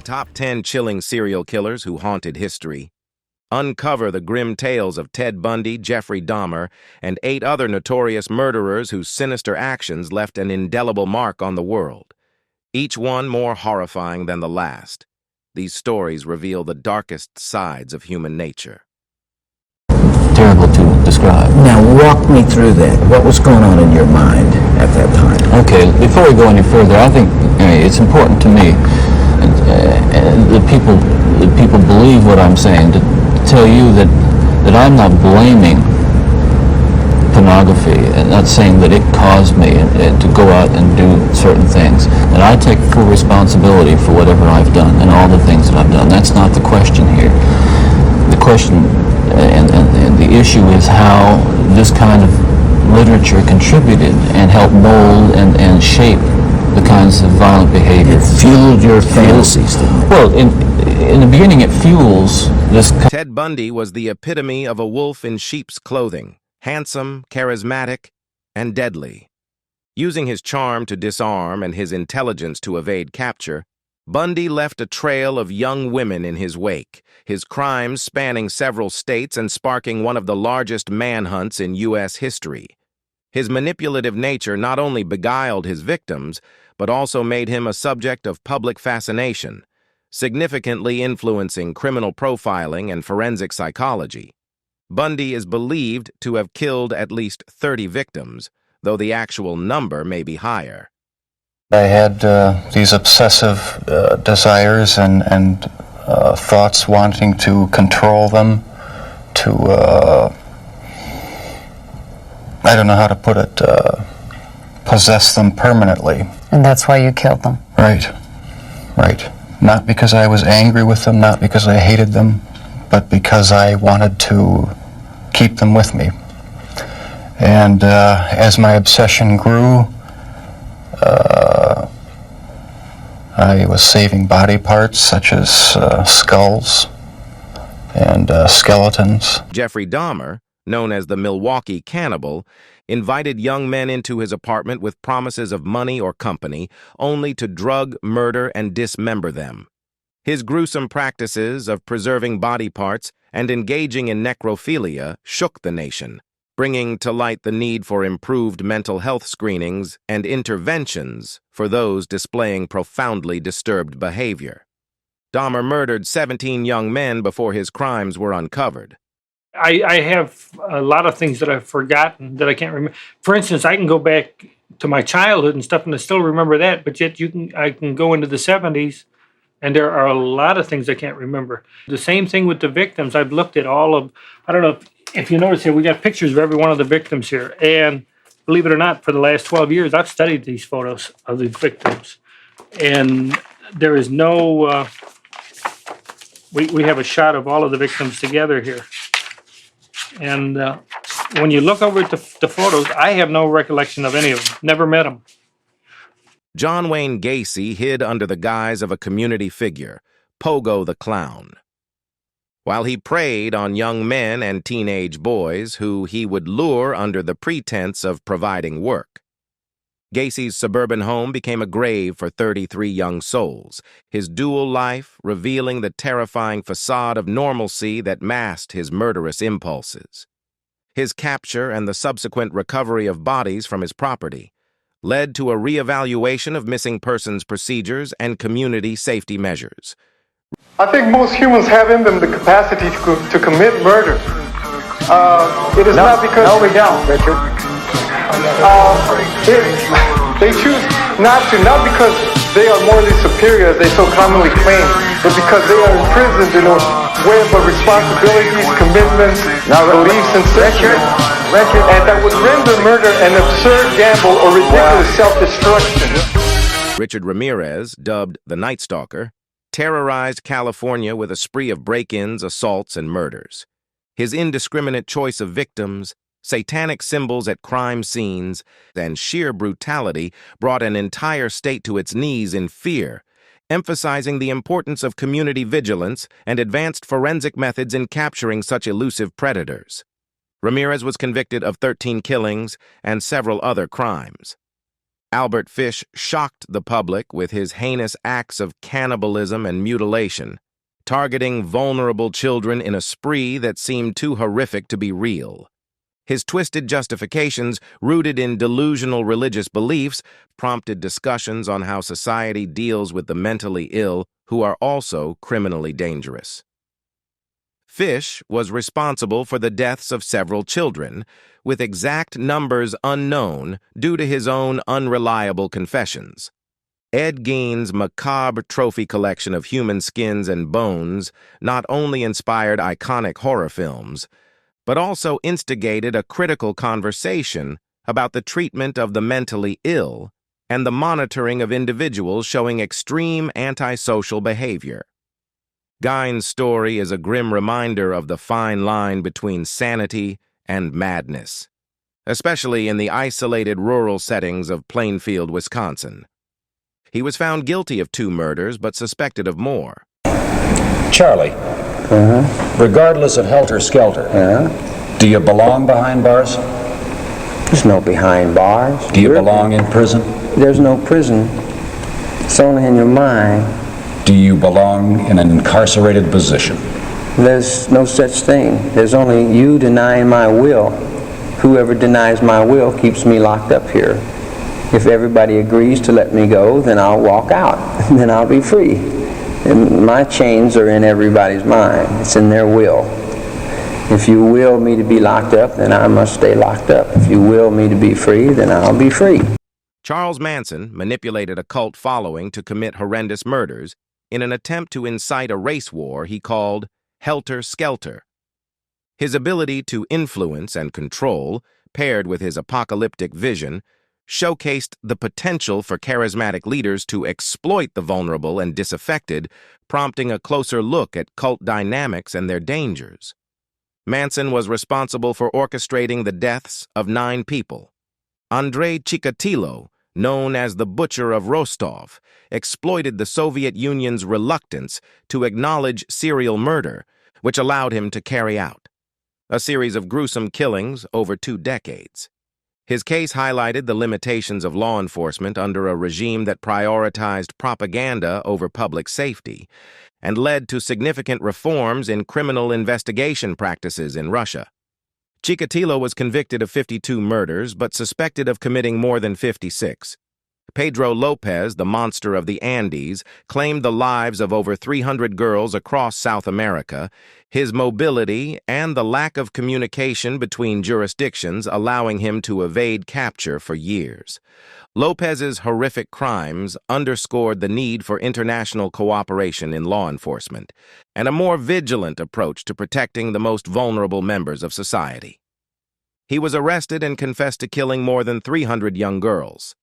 Top 10 chilling serial killers who haunted history. Uncover the grim tales of Ted Bundy, Jeffrey Dahmer, and 8 other notorious murderers whose sinister actions left an indelible mark on the world, each one more horrifying than the last. These stories reveal the darkest sides of human nature. Terrible to describe. Now walk me through that. What was going on in your mind at that time? Okay, before we go any further, I think it's important to me, that people believe what I'm saying, to tell you that I'm not blaming pornography and not saying that it caused me to go out and do certain things. And I take full responsibility for whatever I've done and all the things that I've done. That's not the question here. The question and the issue is how this kind of literature contributed and helped mold and shape the kinds of violent behavior. It fueled your fantasies, didn't it? Well, in the beginning it fuels this... Ted Bundy was the epitome of a wolf in sheep's clothing, handsome, charismatic, and deadly. Using his charm to disarm and his intelligence to evade capture, Bundy left a trail of young women in his wake, his crimes spanning several states and sparking one of the largest manhunts in U.S. history. His manipulative nature not only beguiled his victims, but also made him a subject of public fascination, significantly influencing criminal profiling and forensic psychology. Bundy is believed to have killed at least 30 victims, though the actual number may be higher. I had these obsessive desires and thoughts wanting to control them, to, I don't know how to put it, possess them permanently. And that's why you killed them? Right, right. Not because I was angry with them, not because I hated them, but because I wanted to keep them with me. And as my obsession grew, I was saving body parts such as skulls and skeletons. Jeffrey Dahmer, known as the Milwaukee Cannibal, invited young men into his apartment with promises of money or company, only to drug, murder, and dismember them. His gruesome practices of preserving body parts and engaging in necrophilia shook the nation, bringing to light the need for improved mental health screenings and interventions for those displaying profoundly disturbed behavior. Dahmer murdered 17 young men before his crimes were uncovered. I have a lot of things that I've forgotten that I can't remember. For instance, I can go back to my childhood and stuff and I still remember that, but yet I can go into the 70s and there are a lot of things I can't remember. The same thing with the victims. I've looked at all of, I don't know if you notice here, we got pictures of every one of the victims here. And believe it or not, for the last 12 years, I've studied these photos of the victims. And there is no, we have a shot of all of the victims together here. And when you look over at the photos, I have no recollection of any of them. Never met them. John Wayne Gacy hid under the guise of a community figure, Pogo the Clown, while he preyed on young men and teenage boys who he would lure under the pretense of providing work. Gacy's suburban home became a grave for 33 young souls, his dual life revealing the terrifying facade of normalcy that masked his murderous impulses. His capture and the subsequent recovery of bodies from his property led to a reevaluation of missing persons procedures and community safety measures. I think most humans have in them the capacity to commit murder. It is not because... No, we don't, Richard. They choose not to, not because they are morally superior, as they so commonly claim, but because they are imprisoned in a web of responsibilities, commitments, beliefs, and sentiments, and that would render murder an absurd gamble or ridiculous self-destruction. Richard Ramirez, dubbed the Night Stalker, terrorized California with a spree of break-ins, assaults, and murders. His indiscriminate choice of victims, satanic symbols at crime scenes, and sheer brutality brought an entire state to its knees in fear, emphasizing the importance of community vigilance and advanced forensic methods in capturing such elusive predators. Ramirez was convicted of 13 killings and several other crimes. Albert Fish shocked the public with his heinous acts of cannibalism and mutilation, targeting vulnerable children in a spree that seemed too horrific to be real. His twisted justifications, rooted in delusional religious beliefs, prompted discussions on how society deals with the mentally ill who are also criminally dangerous. Fish was responsible for the deaths of several children, with exact numbers unknown due to his own unreliable confessions. Ed Gein's macabre trophy collection of human skins and bones not only inspired iconic horror films, but also instigated a critical conversation about the treatment of the mentally ill and the monitoring of individuals showing extreme antisocial behavior. Gein's story is a grim reminder of the fine line between sanity and madness, especially in the isolated rural settings of Plainfield, Wisconsin. He was found guilty of 2 murders, but suspected of more. Charlie, regardless of helter-skelter, do you belong behind bars? There's no behind bars. Do you belong in prison? There's no prison. It's only in your mind. Do you belong in an incarcerated position? There's no such thing. There's only you denying my will. Whoever denies my will keeps me locked up here. If everybody agrees to let me go, then I'll walk out. Then I'll be free. And my chains are in everybody's mind. It's in their will. If you will me to be locked up, then I must stay locked up. If you will me to be free, then I'll be free. Charles Manson manipulated a cult following to commit horrendous murders in an attempt to incite a race war he called helter-skelter. His ability to influence and control, paired with his apocalyptic vision, showcased the potential for charismatic leaders to exploit the vulnerable and disaffected, prompting a closer look at cult dynamics and their dangers. Manson was responsible for orchestrating the deaths of 9 people. Andrei Chikatilo, known as the Butcher of Rostov, exploited the Soviet Union's reluctance to acknowledge serial murder, which allowed him to carry out a series of gruesome killings over 2 decades. His case highlighted the limitations of law enforcement under a regime that prioritized propaganda over public safety and led to significant reforms in criminal investigation practices in Russia. Chikatilo was convicted of 52 murders but suspected of committing more than 56. Pedro Lopez, the monster of the Andes, claimed the lives of over 300 girls across South America, his mobility and the lack of communication between jurisdictions allowing him to evade capture for years. Lopez's horrific crimes underscored the need for international cooperation in law enforcement and a more vigilant approach to protecting the most vulnerable members of society. He was arrested and confessed to killing more than 300 young girls,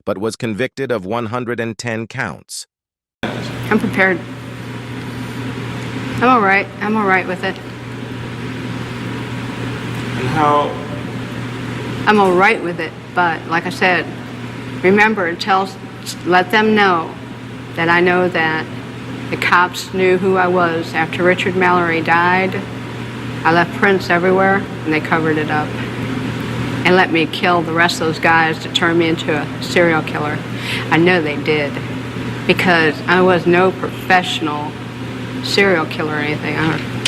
but was convicted of 110 counts. I'm prepared. I'm all right. I'm all right with it. And how? I'm all right with it, but like I said, remember, let them know that I know that the cops knew who I was. After Richard Mallory died, I left prints everywhere, and they covered it up and let me kill the rest of those guys to turn me into a serial killer. I know they did, because I was no professional serial killer or anything,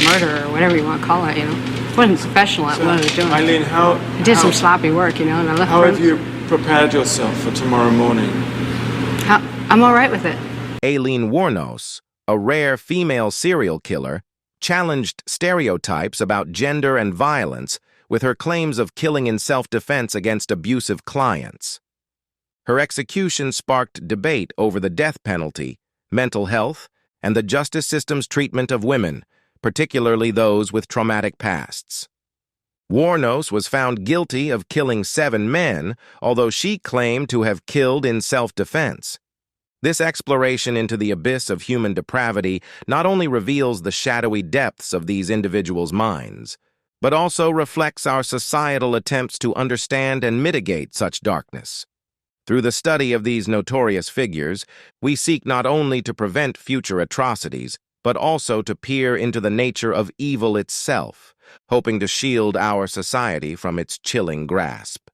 murderer or whatever you want to call it, you know. I wasn't professional at what I was doing. Aileen, I did some sloppy work, you know, and I left How prints. have you prepared yourself for tomorrow morning? I'm all right with it. Aileen Wuornos, a rare female serial killer, challenged stereotypes about gender and violence with her claims of killing in self-defense against abusive clients. Her execution sparked debate over the death penalty, mental health, and the justice system's treatment of women, particularly those with traumatic pasts. Wuornos was found guilty of killing 7 men, although she claimed to have killed in self-defense. This exploration into the abyss of human depravity not only reveals the shadowy depths of these individuals' minds, but also reflects our societal attempts to understand and mitigate such darkness. Through the study of these notorious figures, we seek not only to prevent future atrocities, but also to peer into the nature of evil itself, hoping to shield our society from its chilling grasp.